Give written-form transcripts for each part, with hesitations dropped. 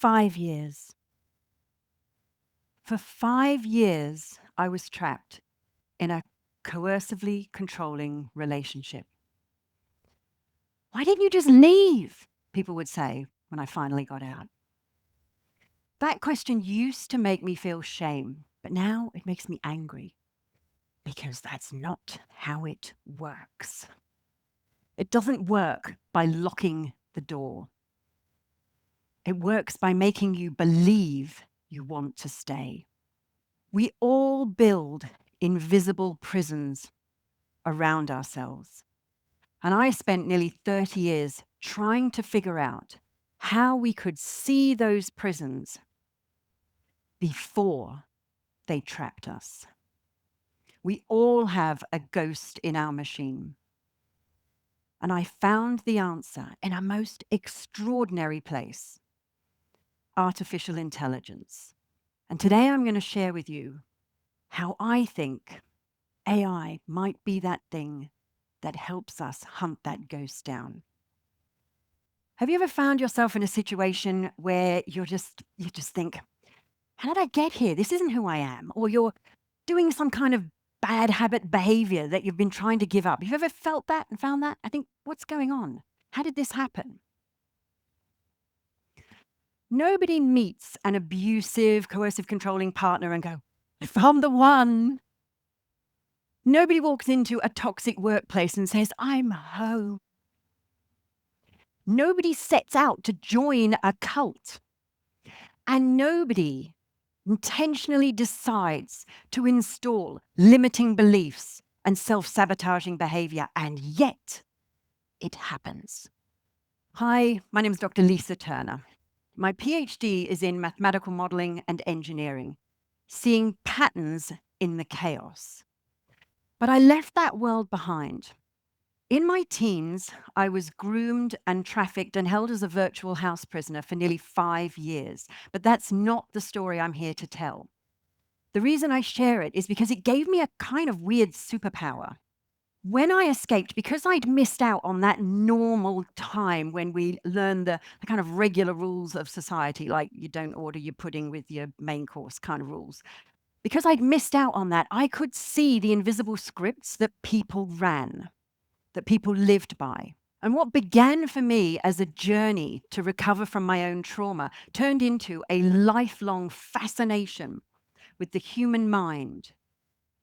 5 years. For 5 years, I was trapped in a coercively controlling relationship. Why didn't you just leave? People would say when I finally got out. That question used to make me feel shame, but now it makes me angry because that's not how it works. It doesn't work by locking the door. It works by making you believe you want to stay. We all build invisible prisons around ourselves. And I spent nearly 30 years trying to figure out how we could see those prisons before they trapped us. We all have a ghost in our machine. And I found the answer in a most extraordinary place: artificial intelligence. And today I'm going to share with you how I think AI might be that thing that helps us hunt that ghost down. Have you ever found yourself in a situation where you just think, how did I get here? This isn't who I am. Or you're doing some kind of bad habit behavior that you've been trying to give up. Have you ever felt that and found that? I think, what's going on? How did this happen? Nobody meets an abusive, coercive, controlling partner and go, I found the one. Nobody walks into a toxic workplace and says, I'm home. Nobody sets out to join a cult. And nobody intentionally decides to install limiting beliefs and self-sabotaging behavior, and yet it happens. Hi, my name is Dr. Lisa Turner. My PhD is in mathematical modeling and engineering, seeing patterns in the chaos. But I left that world behind. In my teens, I was groomed and trafficked and held as a virtual house prisoner for nearly 5 years. But that's not the story I'm here to tell. The reason I share it is because it gave me a kind of weird superpower. When I escaped, because I'd missed out on that normal time when we learn the kind of regular rules of society, like you don't order your pudding with your main course kind of rules. Because I'd missed out on that, I could see the invisible scripts that people ran, that people lived by. And what began for me as a journey to recover from my own trauma turned into a lifelong fascination with the human mind,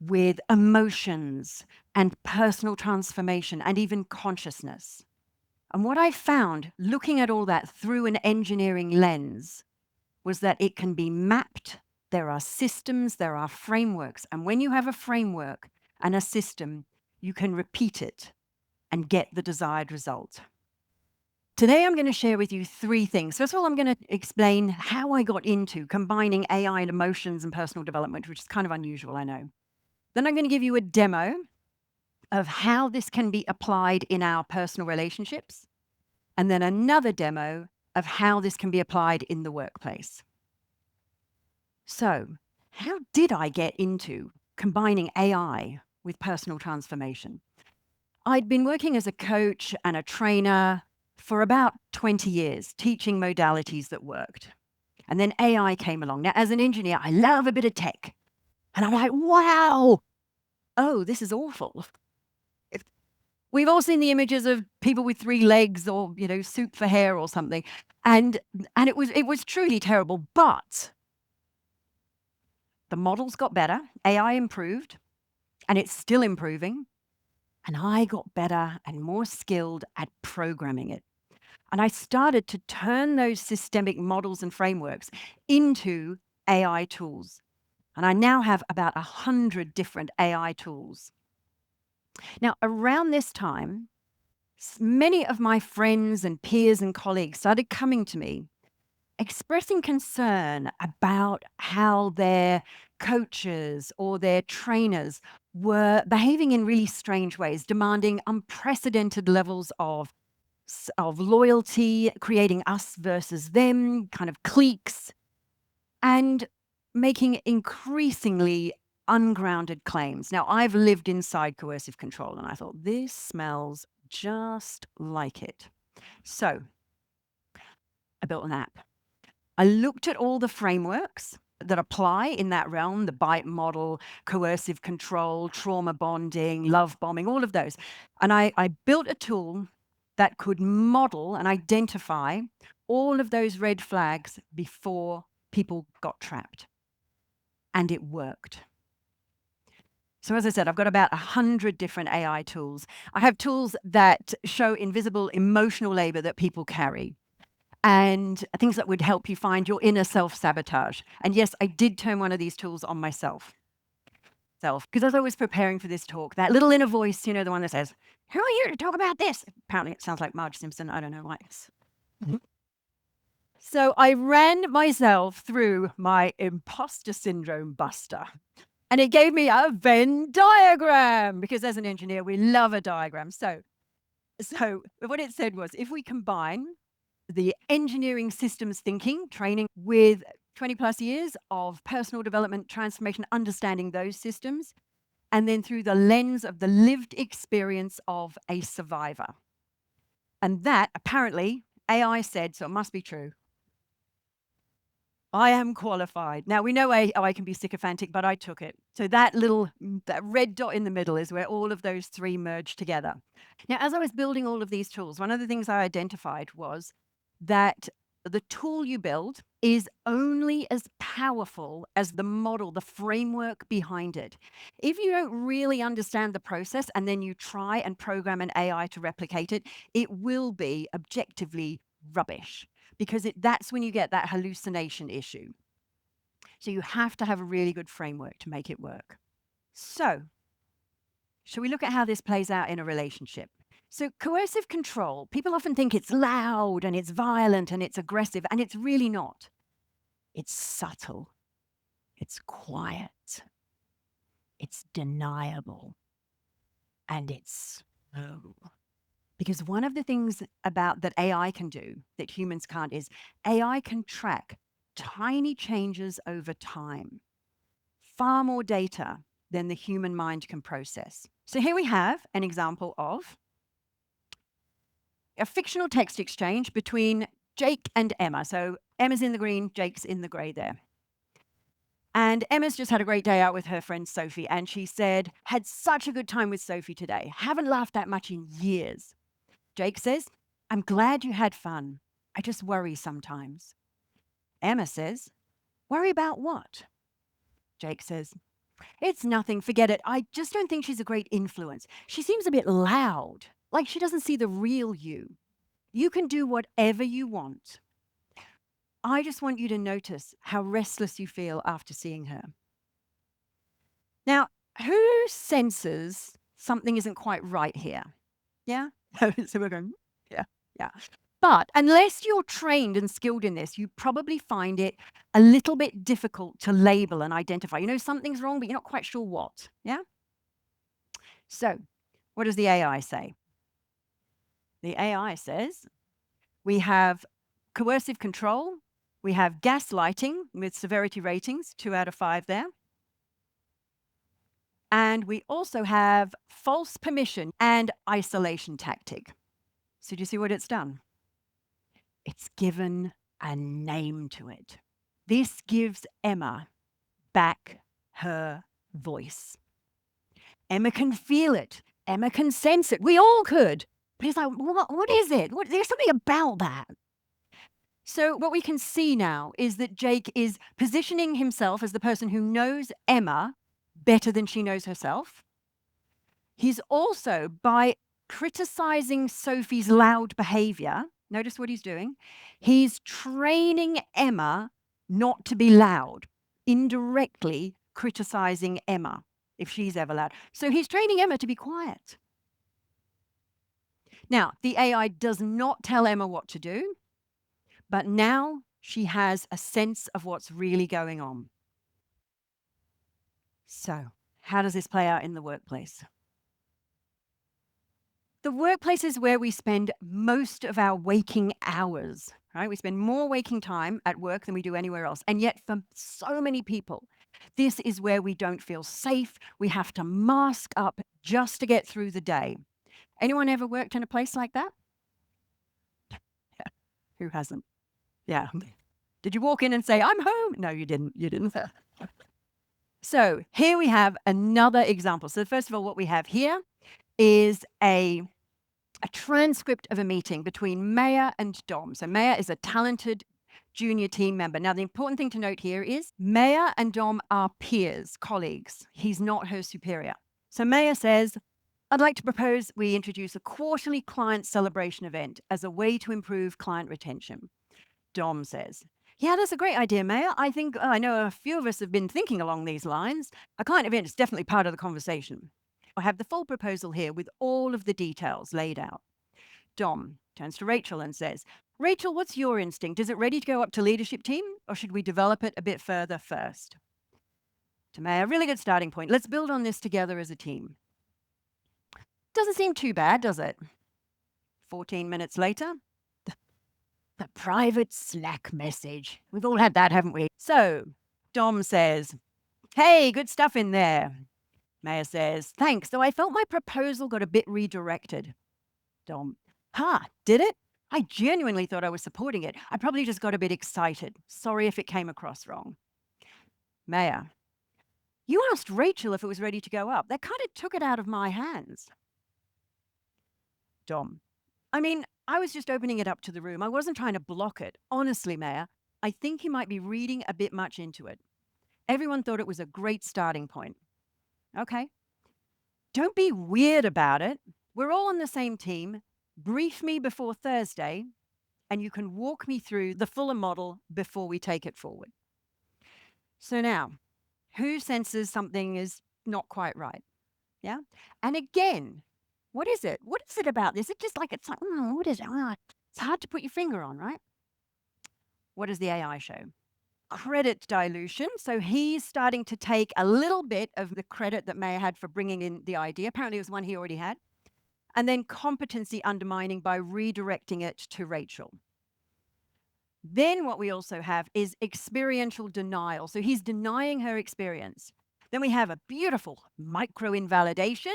with emotions and personal transformation and even consciousness. And what I found looking at all that through an engineering lens was that it can be mapped. There are systems, there are frameworks. And when you have a framework and a system, you can repeat it and get the desired result. Today, I'm going to share with you 3 things. First of all, I'm going to explain how I got into combining AI and emotions and personal development, which is kind of unusual, I know. Then I'm going to give you a demo of how this can be applied in our personal relationships, and then another demo of how this can be applied in the workplace. So, how did I get into combining AI with personal transformation? I'd been working as a coach and a trainer for about 20 years, teaching modalities that worked. And then AI came along. Now, as an engineer, I love a bit of tech. And I'm like, wow, oh, this is awful. We've all seen the images of people with 3 legs or, soup for hair or something. And it was truly terrible. But the models got better, AI improved, and it's still improving. And I got better and more skilled at programming it. And I started to turn those systemic models and frameworks into AI tools. And I now have about 100 different AI tools. Now, around this time, many of my friends and peers and colleagues started coming to me, expressing concern about how their coaches or their trainers were behaving in really strange ways, demanding unprecedented levels of loyalty, creating us versus them, kind of cliques, and making increasingly ungrounded claims. Now, I've lived inside coercive control, and I thought, this smells just like it. So I built an app. I looked at all the frameworks that apply in that realm, the BITE model, coercive control, trauma bonding, love bombing, all of those. And I built a tool that could model and identify all of those red flags before people got trapped. And it worked. So as I said, I've got about 100 different AI tools. I have tools that show invisible emotional labor that people carry and things that would help you find your inner self-sabotage. And yes, I did turn one of these tools on myself. Because as I was preparing for this talk, that little inner voice, the one that says, "Who are you to talk about this?" Apparently it sounds like Marge Simpson. I don't know why. So I ran myself through my imposter syndrome buster. And it gave me a Venn diagram, because as an engineer, we love a diagram. So what it said was, if we combine the engineering systems thinking training with 20 plus years of personal development, transformation, understanding those systems, and then through the lens of the lived experience of a survivor. And that apparently AI said, so it must be true, I am qualified. Now, we know AI can be sycophantic, but I took it. So that red dot in the middle is where all of those three merge together. Now, as I was building all of these tools, one of the things I identified was that the tool you build is only as powerful as the model, the framework behind it. If you don't really understand the process and then you try and program an AI to replicate it, it will be objectively rubbish, because that's when you get that hallucination issue. So you have to have a really good framework to make it work. So, shall we look at how this plays out in a relationship? So coercive control, people often think it's loud and it's violent and it's aggressive, and it's really not. It's subtle. It's quiet. It's deniable. And it's slow. Because one of the things that AI can do that humans can't is AI can track tiny changes over time, far more data than the human mind can process. So here we have an example of a fictional text exchange between Jake and Emma. So Emma's in the green, Jake's in the gray there. And Emma's just had a great day out with her friend Sophie, and she said, had such a good time with Sophie today. Haven't laughed that much in years. Jake says, I'm glad you had fun. I just worry sometimes. Emma says, worry about what? Jake says, it's nothing, forget it. I just don't think she's a great influence. She seems a bit loud, like she doesn't see the real you. You can do whatever you want. I just want you to notice how restless you feel after seeing her. Now, who senses something isn't quite right here? Yeah? So we're going, yeah. But unless you're trained and skilled in this, you probably find it a little bit difficult to label and identify. You know, something's wrong, but you're not quite sure what. Yeah? So what does the AI say? The AI says we have coercive control, we have gaslighting with severity ratings, 2 out of 5 there. And we also have false permission and isolation tactic. So do you see what it's done? It's given a name to it. This gives Emma back her voice. Emma can feel it. Emma can sense it. We all could. But it's like, what is it? There's something about that. So what we can see now is that Jake is positioning himself as the person who knows Emma better than she knows herself. He's also, by criticizing Sophie's loud behavior, notice what he's doing, he's training Emma not to be loud, indirectly criticizing Emma if she's ever loud. So he's training Emma to be quiet. Now, the AI does not tell Emma what to do, but now she has a sense of what's really going on. So, how does this play out in the workplace? The workplace is where we spend most of our waking hours, right? We spend more waking time at work than we do anywhere else. And yet for so many people, this is where we don't feel safe. We have to mask up just to get through the day. Anyone ever worked in a place like that? Yeah. Who hasn't? Yeah. Did you walk in and say, I'm home? No, you didn't. You didn't. So here we have another example. So first of all, what we have here is a transcript of a meeting between Maya and Dom. So Maya is a talented junior team member. Now, the important thing to note here is Maya and Dom are peers, colleagues. He's not her superior. So Maya says, I'd like to propose we introduce a quarterly client celebration event as a way to improve client retention. Dom says, yeah, that's a great idea, Maya. I think I know a few of us have been thinking along these lines. A client event is definitely part of the conversation. I have the full proposal here with all of the details laid out. Dom turns to Rachel and says, Rachel, what's your instinct? Is it ready to go up to leadership team, or should we develop it a bit further first? To Maya, really good starting point. Let's build on this together as a team. Doesn't seem too bad, does it? 14 minutes later, the private Slack message. We've all had that, haven't we? So Dom says, hey, good stuff in there. Maya says, thanks, though I felt my proposal got a bit redirected. Dom, did it? I genuinely thought I was supporting it. I probably just got a bit excited. Sorry if it came across wrong. Maya, you asked Rachel if it was ready to go up. That kind of took it out of my hands. Dom, I mean, I was just opening it up to the room. I wasn't trying to block it. Honestly, Maya, I think you might be reading a bit much into it. Everyone thought it was a great starting point. Okay. Don't be weird about it. We're all on the same team. Brief me before Thursday, and you can walk me through the fuller model before we take it forward. So now, who senses something is not quite right? Yeah. And again, what is it? What is it about this? It's just like, it's like, what is it? It's hard to put your finger on, right? What does the AI show? Credit dilution. So he's starting to take a little bit of the credit that Maya had for bringing in the idea. Apparently, it was one he already had. And then competency undermining by redirecting it to Rachel. Then what we also have is experiential denial. So he's denying her experience. Then we have a beautiful micro invalidation,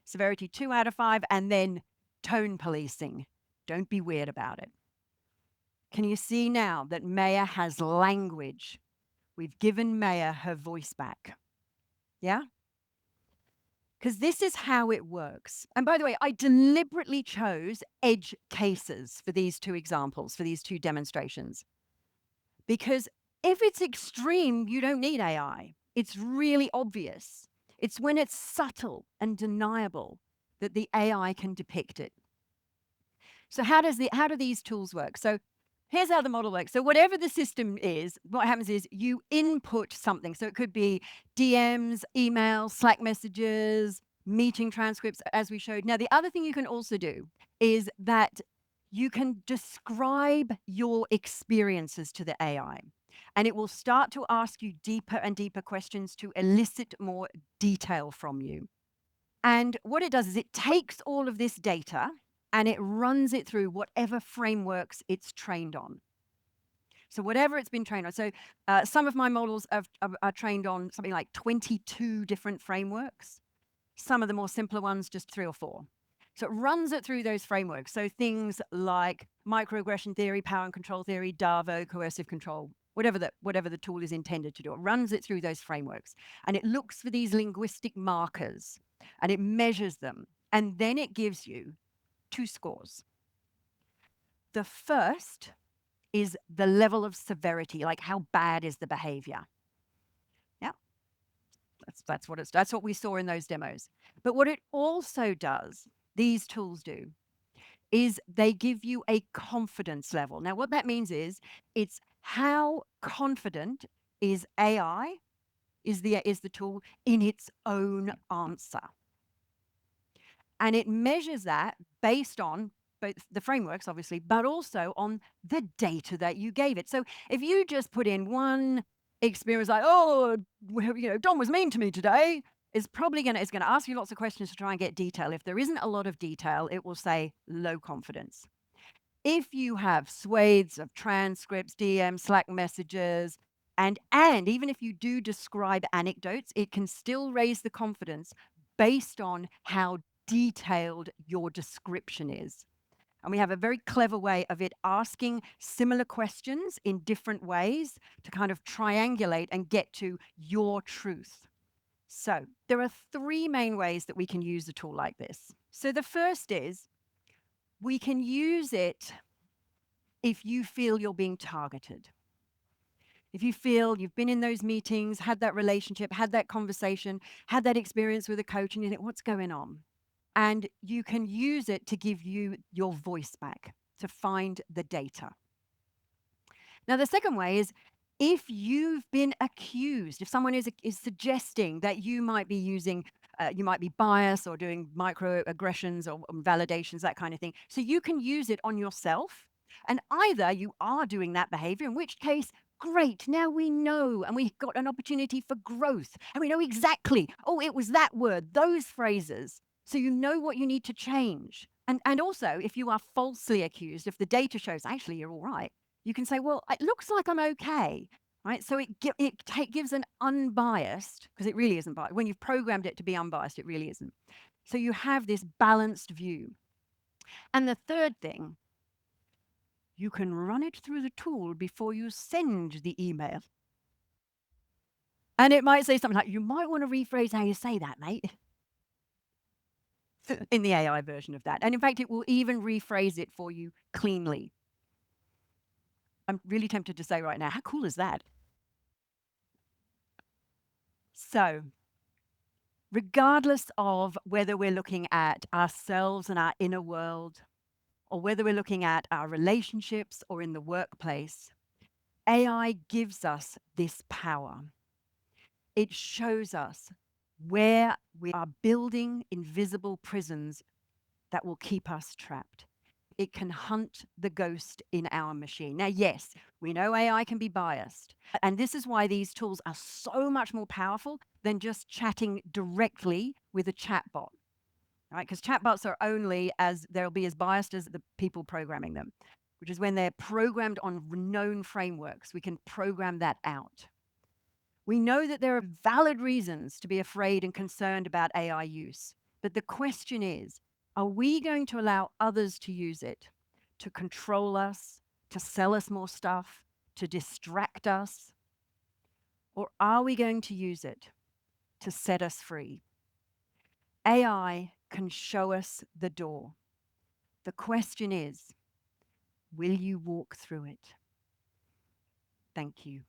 severity 2 out of 5, and then tone policing. Don't be weird about it. Can you see now that Maya has language? We've given Maya her voice back. Yeah? Because this is how it works. And by the way, I deliberately chose edge cases for these two examples, for these two demonstrations. Because if it's extreme, you don't need AI. It's really obvious. It's when it's subtle and deniable that the AI can depict it. So how do these tools work? So here's how the model works. So whatever the system is, what happens is you input something. So it could be DMs, emails, Slack messages, meeting transcripts, as we showed. Now, the other thing you can also do is that you can describe your experiences to the AI, and it will start to ask you deeper and deeper questions to elicit more detail from you. And what it does is it takes all of this data and it runs it through whatever frameworks it's trained on. So whatever it's been trained on. So some of my models are trained on something like 22 different frameworks. Some of the more simpler ones, just 3 or 4. So it runs it through those frameworks. So things like microaggression theory, power and control theory, DAVO, coercive control, whatever the tool is intended to do. It runs it through those frameworks. And it looks for these linguistic markers and it measures them. And then it gives you 2 scores. The first is the level of severity, like how bad is the behavior. Yeah, that's what we saw in those demos. But what it also does, these tools do, is they give you a confidence level. Now, what that means is it's how confident is AI, is the tool in its own answer. And it measures that based on both the frameworks, obviously, but also on the data that you gave it. So if you just put in one experience like, oh, Don was mean to me today, it's gonna ask you lots of questions to try and get detail. If there isn't a lot of detail, it will say low confidence. If you have swathes of transcripts, DMs, Slack messages, and even if you do describe anecdotes, it can still raise the confidence based on how detailed your description is. And we have a very clever way of it asking similar questions in different ways to kind of triangulate and get to your truth. So there are three main ways that we can use a tool like this. So the first is we can use it if you feel you're being targeted. If you feel you've been in those meetings, had that relationship, had that conversation, had that experience with a coach, and you think, what's going on? And you can use it to give you your voice back, to find the data. Now, the second way is if you've been accused, if someone is suggesting that you might be using, you might be biased or doing microaggressions or validations, that kind of thing. So you can use it on yourself. And either you are doing that behavior, in which case, great, now we know and we've got an opportunity for growth. And we know exactly, oh, it was that word, those phrases. So you know what you need to change. And also, if you are falsely accused, if the data shows actually you're all right, you can say, well, it looks like I'm okay, right? So it gives an unbiased, because it really isn't biased. When you've programmed it to be unbiased, it really isn't. So you have this balanced view. And the third thing, you can run it through the tool before you send the email. And it might say something like, you might want to rephrase how you say that, mate, in the AI version of that. And in fact, it will even rephrase it for you cleanly. I'm really tempted to say right now, how cool is that? So, regardless of whether we're looking at ourselves and our inner world, or whether we're looking at our relationships or in the workplace, AI gives us this power. It shows us where we are building invisible prisons that will keep us trapped. It can hunt the ghost in our machine. Now, yes, we know AI can be biased. And this is why these tools are so much more powerful than just chatting directly with a chatbot, right? Because chatbots are only they'll be as biased as the people programming them, which is when they're programmed on known frameworks, we can program that out. We know that there are valid reasons to be afraid and concerned about AI use. But the question is, are we going to allow others to use it to control us, to sell us more stuff, to distract us? Or are we going to use it to set us free? AI can show us the door. The question is, will you walk through it? Thank you.